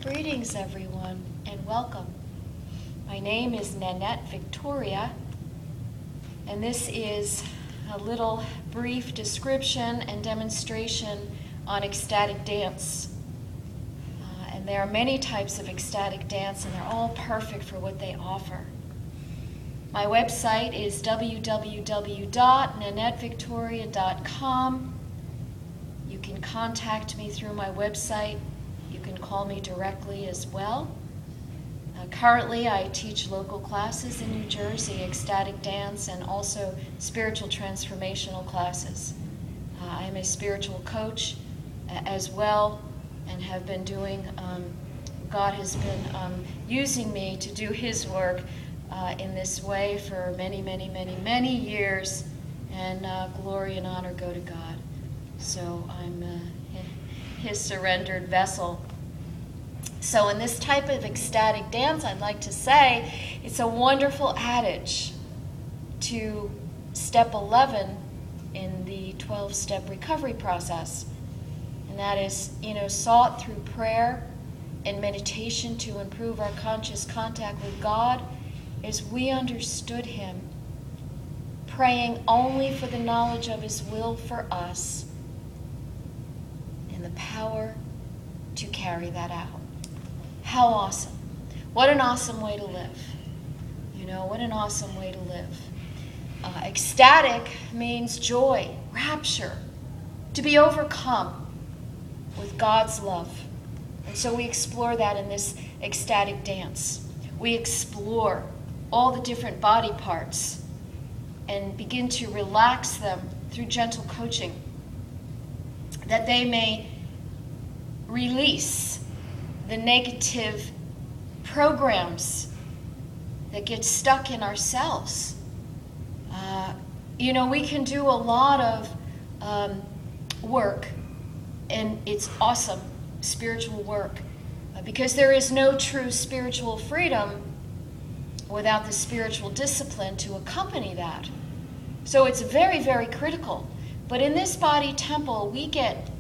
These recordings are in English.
Greetings, everyone, and welcome. My name is Nanette Victoria, and this is a little brief description and demonstration on ecstatic dance. And there are many types of ecstatic dance, and they're all perfect for what they offer. My website is www.nanettevictoria.com. You can contact me through my website. You can call me directly as well. Currently, I teach local classes in New Jersey, ecstatic dance, and also spiritual transformational classes. I am a spiritual coach as well, and have been doing, God has been using me to do His work in this way for many years, and glory and honor go to God. So I'm His surrendered vessel. So in this type of ecstatic dance, I'd like to say it's a wonderful adage to step 11 in the 12-step recovery process. And that is, sought through prayer and meditation to improve our conscious contact with God as we understood Him, praying only for the knowledge of His will for us and the power to carry that out. How awesome. What an awesome way to live. What an awesome way to live. Ecstatic means joy, rapture, to be overcome with God's love. And so we explore that in this ecstatic dance. We explore all the different body parts and begin to relax them through gentle coaching, that they may release the negative programs that get stuck in ourselves. We can do a lot of work, and it's awesome spiritual work, because there is no true spiritual freedom without the spiritual discipline to accompany that. So it's very critical. But in this body temple, we get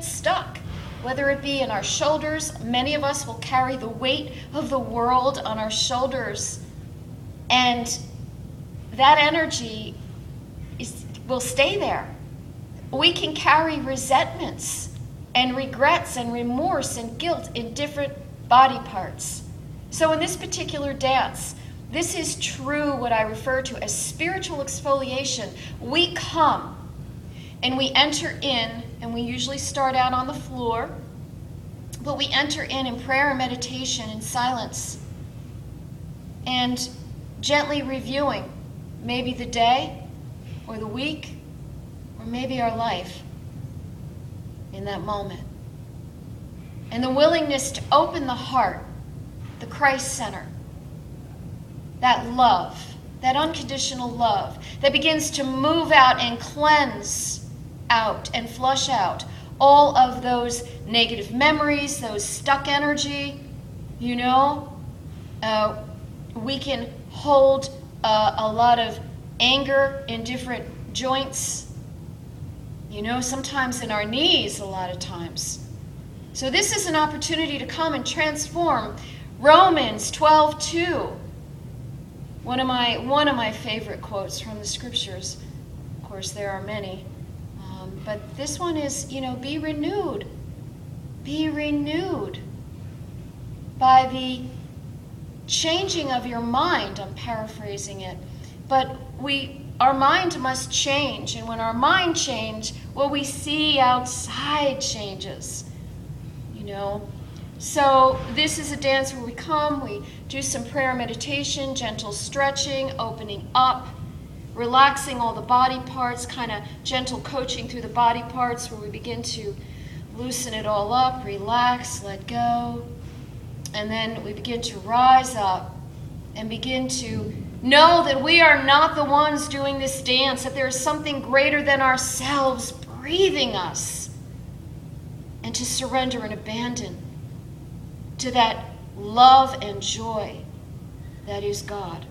stuck. Whether it be in our shoulders, many of us will carry the weight of the world on our shoulders, and that energy will stay there. We can carry resentments and regrets and remorse and guilt in different body parts. So in this particular dance, this is true what I refer to as spiritual exfoliation. We come and we enter in, and we usually start out on the floor, but we enter in prayer and meditation in silence, and gently reviewing maybe the day or the week or maybe our life in that moment. And the willingness to open the heart, the Christ center, that love, that unconditional love that begins to move out and cleanse out and flush out all of those negative memories, those stuck energy. We can hold a lot of anger in different joints, sometimes in our knees a lot of times. So this is an opportunity to come and transform. Romans 12:2, one of my favorite quotes from the scriptures. Of course, there are many. But this one is, be renewed. Be renewed by the changing of your mind. I'm paraphrasing it. But our mind must change. And when our mind changes, what we see outside changes. So this is a dance where we come, we do some prayer meditation, gentle stretching, opening up, relaxing all the body parts, kind of gentle coaching through the body parts where we begin to loosen it all up, relax, let go. And then we begin to rise up and begin to know that we are not the ones doing this dance, that there is something greater than ourselves breathing us. And to surrender and abandon to that love and joy that is God.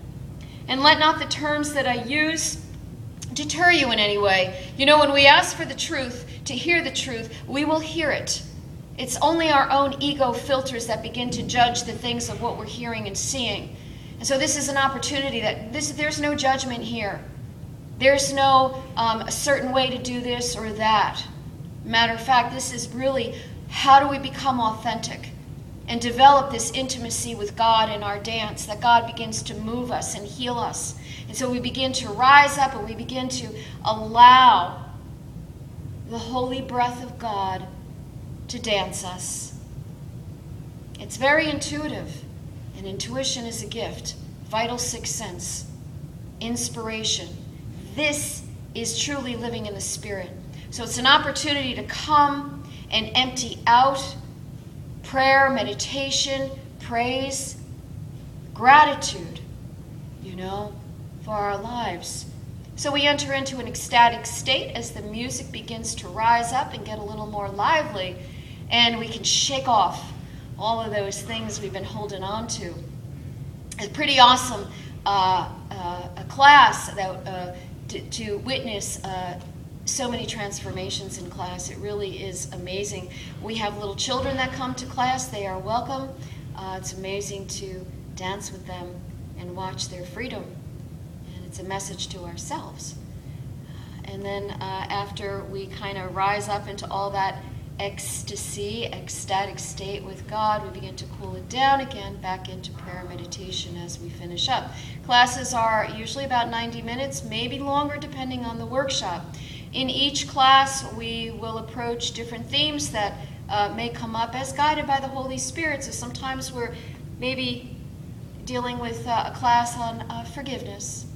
And let not the terms that I use deter you in any way. When we ask for the truth, to hear the truth, we will hear it. It's only our own ego filters that begin to judge the things of what we're hearing and seeing. And so this is an opportunity that there's no judgment here. There's no a certain way to do this or that. Matter of fact, this is really how do we become authentic and develop this intimacy with God in our dance, that God begins to move us and heal us. And so we begin to rise up and we begin to allow the holy breath of God to dance us. It's very intuitive, and intuition is a gift. Vital sixth sense, inspiration. This is truly living in the Spirit. So it's an opportunity to come and empty out prayer, meditation, praise, gratitude, for our lives. So we enter into an ecstatic state as the music begins to rise up and get a little more lively, and we can shake off all of those things we've been holding on to. It's pretty awesome a class that to witness so many transformations in class. It really is amazing. We have little children that come to class. They are welcome. It's amazing to dance with them and watch their freedom. And it's a message to ourselves. And then after we kind of rise up into all that ecstasy, ecstatic state with God, we begin to cool it down again, back into prayer and meditation as we finish up. Classes are usually about 90 minutes, maybe longer depending on the workshop. In each class, we will approach different themes that may come up as guided by the Holy Spirit. So sometimes we're maybe dealing with a class on forgiveness,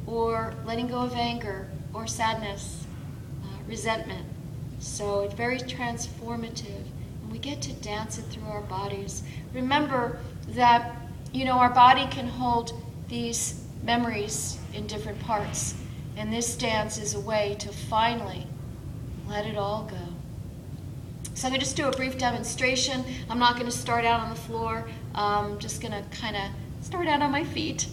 or letting go of anger, or sadness, resentment. So it's very transformative, and we get to dance it through our bodies. Remember that, our body can hold these memories in different parts, and this dance is a way to finally let it all go. So I'm going to just do a brief demonstration. I'm not going to start out on the floor. I'm just going to kind of start out on my feet.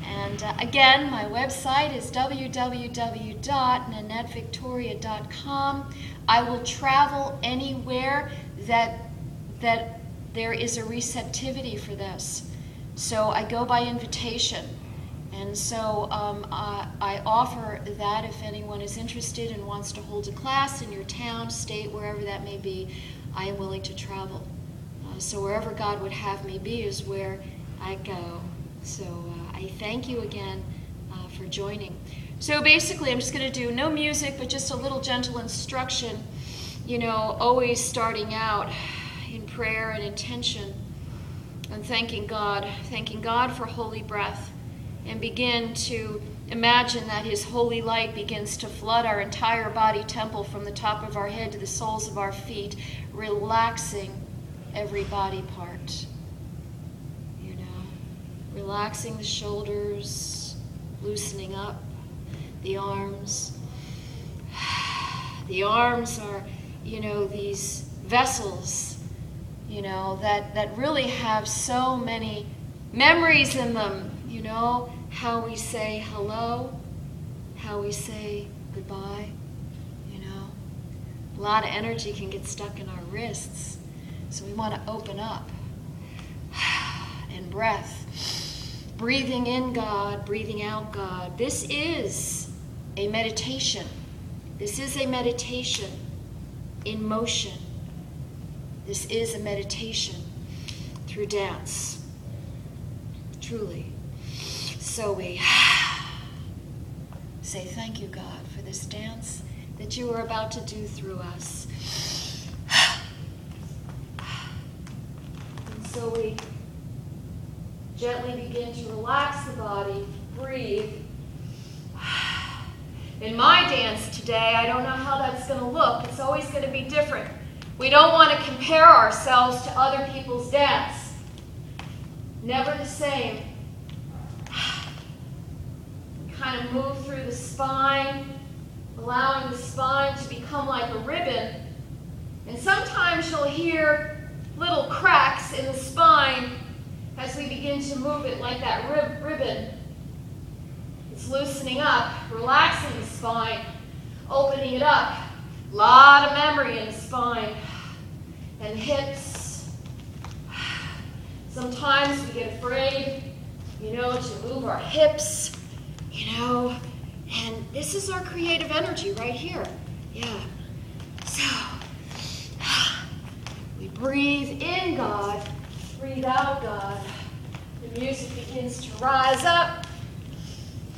And again, my website is www.nanettevictoria.com. I will travel anywhere that there is a receptivity for this. So I go by invitation. And so I offer that if anyone is interested and wants to hold a class in your town, state, wherever that may be, I am willing to travel. So wherever God would have me be is where I go. So I thank you again for joining. So basically I'm just going to do no music, but just a little gentle instruction, always starting out in prayer and intention and thanking God for holy breath, and begin to imagine that His holy light begins to flood our entire body temple from the top of our head to the soles of our feet, relaxing every body part. Relaxing the shoulders, loosening up the arms. The arms are, these vessels, that really have so many memories in them. How we say hello, how we say goodbye, A lot of energy can get stuck in our wrists, so we want to open up. And breath. Breathing in God, breathing out God. This is a meditation. This is a meditation in motion. This is a meditation through dance. Truly. So we say thank you, God, for this dance that you are about to do through us. And so we gently begin to relax the body, breathe. In my dance today, I don't know how that's going to look. It's always going to be different. We don't want to compare ourselves to other people's dance. Never the same. Kind of move through the spine, allowing the spine to become like a ribbon. And sometimes you'll hear little cracks in the spine as we begin to move it like that ribbon. It's loosening up, relaxing the spine, opening it up. A lot of memory in the spine. And hips. Sometimes we get afraid, to move our hips, and this is our creative energy right here. Yeah. So, we breathe in God, breathe out God. The music begins to rise up,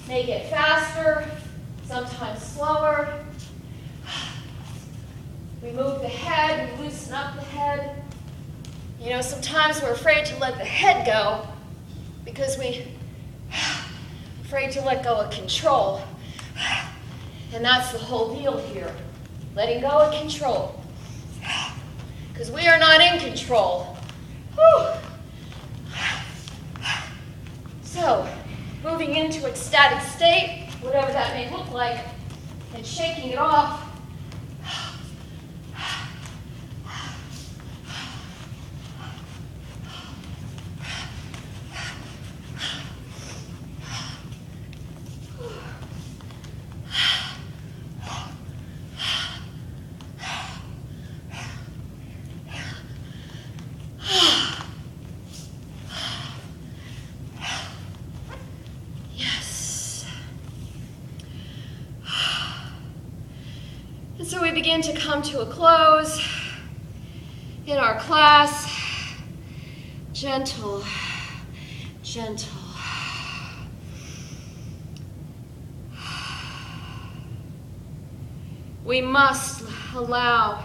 may get faster, sometimes slower. We move the head, we loosen up the head. Sometimes we're afraid to let the head go because we're afraid to let go of control. And that's the whole deal here, letting go of control. Because we are not in control. Whew. So, moving into ecstatic state, whatever that may look like, and shaking it off. And so we begin to come to a close in our class. Gentle, gentle. We must allow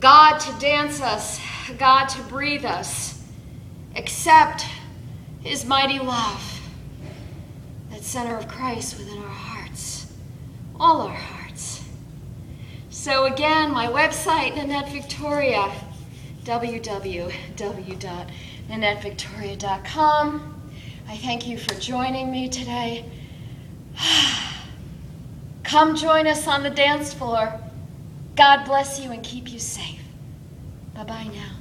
God to dance us, God to breathe us, accept His mighty love, that center of Christ within our hearts, all our hearts. So again, my website, Nanette Victoria, www.nanettevictoria.com. I thank you for joining me today. Come join us on the dance floor. God bless you and keep you safe. Bye-bye now.